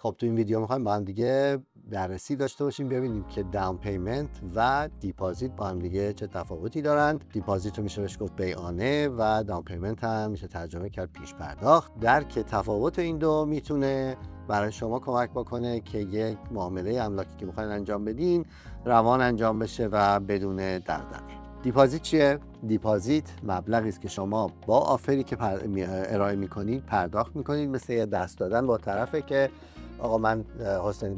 خب تو این ویدیو میخوایم با هم دیگه بررسی داشته باشیم، ببینیم که داون پیمنت و دیپازیت با هم دیگه چه تفاوتی دارند. دیپازیت رو میشه بهش گفت بیعانه و داون پیمنت هم میشه ترجمه کرد پیش پرداخت. درک تفاوت این دو میتونه برای شما کمک بکنه که یک معامله املاکی که میخواین انجام بدین روان انجام بشه و بدون دغدغه. دیپازیت چیه؟ دیپازیت مبلغی است که شما با آفری که ارائه میکنید پرداخت میکنید، مثل یه دست دادن با طرفه که آقا من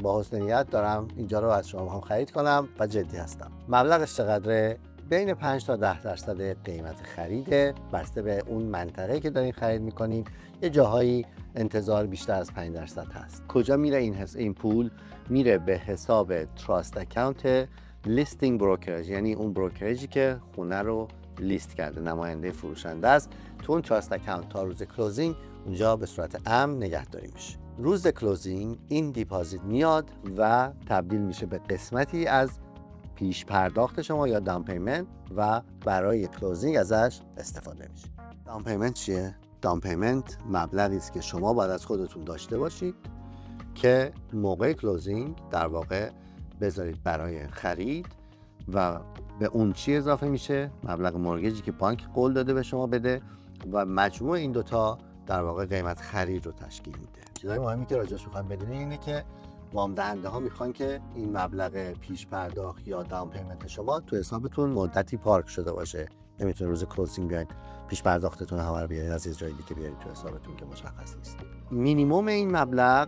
با حسن نیت دارم اینجا رو از شما هم خرید کنم و جدی هستم. مبلغش چقدره؟ بین 5 تا 10% قیمت خریده، بسته به اون منطقه که دارین خرید میکنین. یه جاهایی انتظار بیشتر از 5% هست. کجا میره این پول؟ میره به حساب تراست اکانت لیستینگ بروکرج، یعنی اون بروکرجی که خونه رو لیست کرده، نماینده فروشنده است. تو اون تراست اکانت تا روز کلوزینگ اونجا به صورت امن نگهداری میشه. روز کلوزینگ این دیپازیت میاد و تبدیل میشه به قسمتی از پیش پرداخت شما یا داون پیمنت و برای کلوزینگ ازش استفاده میشه. داون پیمنت چیه؟ داون پیمنت مبلغی است که شما باید از خودتون داشته باشید که موقع کلوزینگ در واقع بذارید برای خرید و به اون چی اضافه میشه؟ مبلغ مورگیجی که بانک قول داده به شما بده و مجموع این دوتا در واقع قیمت خرید رو تشکیل میده. چیزای مهمی که راجعش میخوام بدونید اینه که وام دهنده ها میخوان که این مبلغ پیش پرداخت یا داون پیمنت شما تو حسابتون مدتی پارک شده باشه. نمیتونه روز کلوزینگ بیاید پیش پرداختتون همه رو بیارید از یه جای دیگه بیارید تو حسابتون که مشخص نیست. مینیمم این مبلغ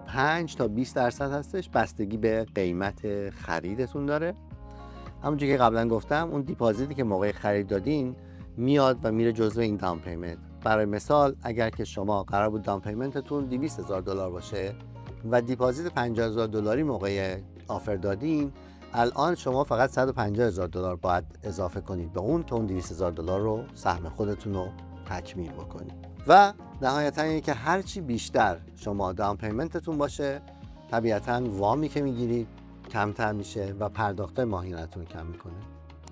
5 تا 20% هستش، بستگی به قیمت خریدتون داره. همونجوری که قبلا گفتم اون دیپازیتی که موقع خرید دادین میاد و میره جزو این داون پیمنت. برای مثال اگر که شما قرار بود داون پیمنتتون $200,000 باشه و دیپازیت $50,000 موقع آفر دادین، الان شما فقط $150,000 باید اضافه کنید به اون تا اون $200,000 رو سهم خودتون رو تکمیل بکنید. و نهایتا اینه که هرچی بیشتر شما داون پیمنتتون باشه، طبیعتا وامی که میگیرید کمتر میشه و پرداخت ماهیانتون رو کم میکنه.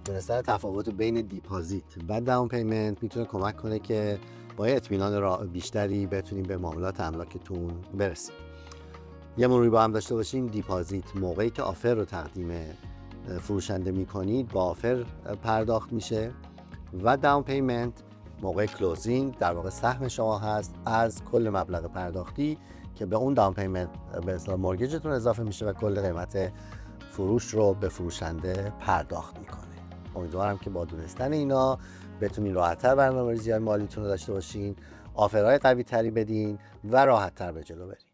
دونستن تفاوت بین دیپازیت و داون پیمنت میتونه کمک کنه که با اطمینان بیشتری بتونیم به معاملات املاکتون برسیم. یه مروری با هم داشته باشیم. دیپازیت موقعی که آفر رو تقدیم فروشنده میکنید با آفر پرداخت میشه و داون پیمنت موقع کلوزینگ در واقع سهم شما هست از کل مبلغ پرداختی که به اون داون پیمنت به اصطلاح مورگیجتون اضافه میشه و کل قیمت فروش رو به فروشنده پرداخت میکنه. امیدوارم که با دونستن اینا بتونین راحت‌تر برنامه‌ریزی مالیتون رو داشته باشین، آفرهای قوی تری بدین و راحت‌تر به جلو برین.